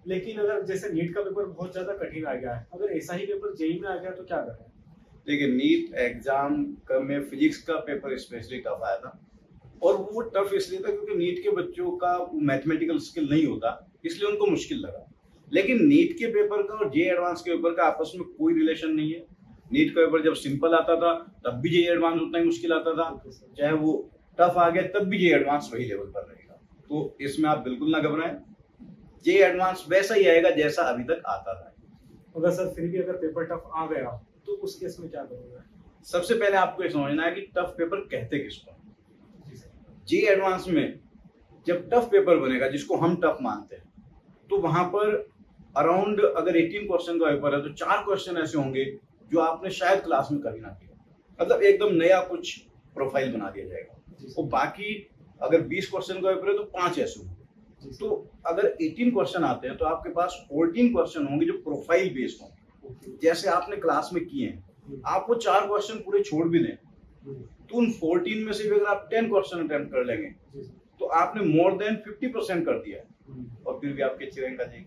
लेकिन अगर जैसे नीट का पेपर बहुत ज्यादा कठिन आ गया है, अगर ऐसा ही पेपर जेईई में आ गया तो क्या करें? देखिए, नीट एग्जाम में फिजिक्स का पेपर स्पेशली टफ आया था, और वो टफ इसलिए था क्योंकि नीट के बच्चों का मैथमेटिकल स्किल नहीं होता, इसलिए उनको मुश्किल लगा। लेकिन नीट के पेपर का और जेईई एडवांस के पेपर का आपस में कोई रिलेशन नहीं है। नीट का पेपर जब सिंपल आता था तब भी जेईई एडवांस उतना ही मुश्किल आता था, चाहे वो टफ आ गया तब भी जेईई एडवांस वही लेवल पर रहेगा। तो इसमें आप बिल्कुल ना घबराएं, जेईई एडवांस वैसा ही आएगा जैसा अभी तक आता था। अगर सर फिर भी अगर पेपर टफ आ गया तो उस केस में क्या करोगे? सबसे पहले आपको ये समझना है कि टफ पेपर कहते किसको। जेईई एडवांस में जब टफ पेपर बनेगा जिसको हम टफ मानते हैं, तो वहां पर अराउंड अगर 18 क्वेश्चन का पेपर है तो 4 क्वेश्चन ऐसे होंगे जो आपने शायद क्लास में कभी ना किया, मतलब एकदम नया कुछ प्रोफाइल बना दिया जाएगा। तो बाकी अगर 20 क्वेश्चन का पेपर है तो 5 ऐसे होंगे। तो अगर 18 क्वेश्चन आते हैं तो आपके पास 14 क्वेश्चन होंगे जो प्रोफाइल बेस्ड होंगे, जैसे आपने क्लास में किए हैं। आप वो 4 क्वेश्चन पूरे छोड़ भी दें तो उन 14 में से भी अगर आप 10 क्वेश्चन अटेम्प्ट कर लेंगे तो आपने मोर देन 50% कर दिया है, और फिर भी आपके अच्छी रैंक आ जाएगी।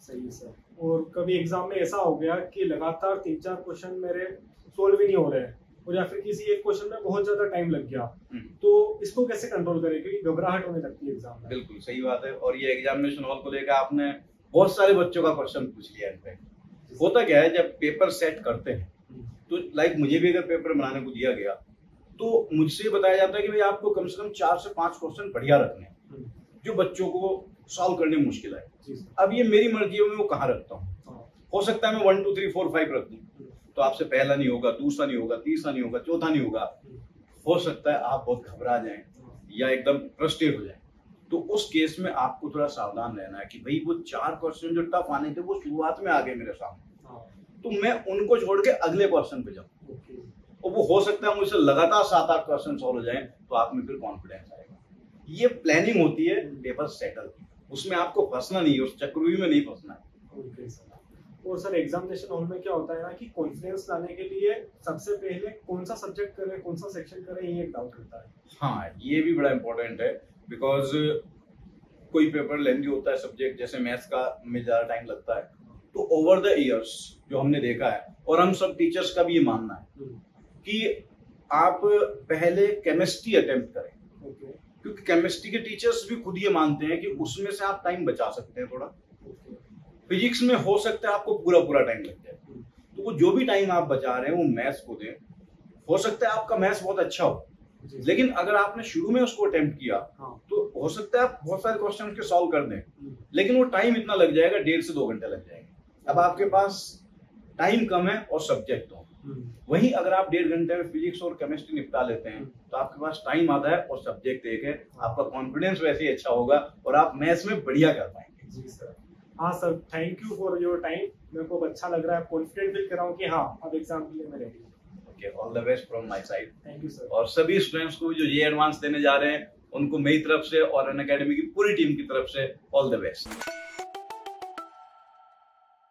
सही है सर। और कभी एग्जाम में ऐसा हो गया कि लगातार 3-4 क्वेश्चन मेरे सोल्व ही नहीं हो रहे हैं, और या फिर किसी एक क्वेश्चन में बहुत ज्यादा टाइम लग गया, तो इसको कैसे कंट्रोल करें? क्योंकि घबराहट होने लगती है एग्जाम में। बिल्कुल सही बात है। और ये एग्जामिनेशन हॉल को लेकर आपने बहुत सारे बच्चों का क्वेश्चन पूछ लिया। इनफैक्ट होता क्या है, जब पेपर सेट करते हैं तो लाइक मुझे भी अगर पेपर बनाने को दिया गया तो मुझसे बताया जाता है कि भाई आपको कम से कम 4 से 5 क्वेश्चन बढ़िया रखने हैं जो बच्चों को सॉल्व करने में मुश्किल है। अब ये मेरी मर्जी है, मैं वो कहाँ रखता हूँ। हो सकता है मैं 1 2 3 4 5 रख दूं, तो आपसे पहला नहीं होगा, दूसरा नहीं होगा, तीसरा नहीं होगा, चौथा नहीं होगा। हो सकता है आप बहुत घबरा जाएं या एकदम फ्रस्ट्रेट हो जाएं। तो उस केस में आपको थोड़ा सावधान रहना है कि भाई वो 4 क्वेश्चन जो टफ आने थे वो शुरुआत में आ गए मेरे सामने, तो मैं उनको छोड़ के अगले क्वेश्चन पे जाऊं। और वो हो सकता है मुझसे लगातार 7-8 क्वेश्चन सॉल्व हो जाएं, तो आप में फिर कॉन्फिडेंस आएगा। ये प्लानिंग होती है पेपर सेटल, उसमें आपको फंसना नहीं है, उस चक्रव्यूह में नहीं फंसना है। और सर एग्जामिनेशन हॉल में क्या होता है ना कि कॉन्फिडेंस लाने के लिए सबसे पहले कौन सा सब्जेक्ट करें, कौन सा सेक्शन करें, ये एक डाउट रहता है। हाँ, ये भी बड़ा इंपॉर्टेंट है, बिकॉज कोई पेपर लेंदी होता है सब्जेक्ट, जैसे मैथ्स का में ज्यादा टाइम लगता है, तो ओवर द इयर्स जो हमने देखा है, और हम सब टीचर्स का भी ये मानना है कि आप पहले केमिस्ट्री अटेम्प्ट करें, क्योंकि केमिस्ट्री के टीचर्स भी खुद ये मानते हैं कि उसमें से आप टाइम बचा सकते हैं थोड़ा। फिजिक्स में हो सकता है आपको पूरा टाइम लग जाए, तो वो जो भी टाइम आप बचा रहे हैं वो मैथ्स को दें। हो सकता है आपका मैथ्स बहुत अच्छा हो, लेकिन अगर आपने शुरू में उसको अटेम्प्ट किया तो हो सकता है आप बहुत सारे क्वेश्चन के सॉल्व कर दें, लेकिन वो टाइम इतना लग जाएगा, 1.5 से 2 घंटे लग जाएंगे। अब आपके पास टाइम कम है और सब्जेक्ट हो, वहीं अगर आप 1.5 घंटे में फिजिक्स और केमिस्ट्री निपटा लेते हैं तो आपके पास टाइम आधा है और सब्जेक्ट एक है, आपका कॉन्फिडेंस वैसे ही अच्छा होगा और आप मैथ्स में बढ़िया कर पाएंगे। जी सर। हाँ sir, thank you for your time. मेरे को अच्छा लग रहा है, कॉन्फिडेंट फील कर रहा हूँ कि हाँ अब एग्जाम के लिए मैं रेडी हूँ। Okay, all the best from my side. Thank you sir. और सभी स्टूडेंट्स को जो ये एडवांस देने जा रहे हैं उनको मेरी तरफ से और अनअकैडमी की पूरी टीम की तरफ से ऑल द बेस्ट।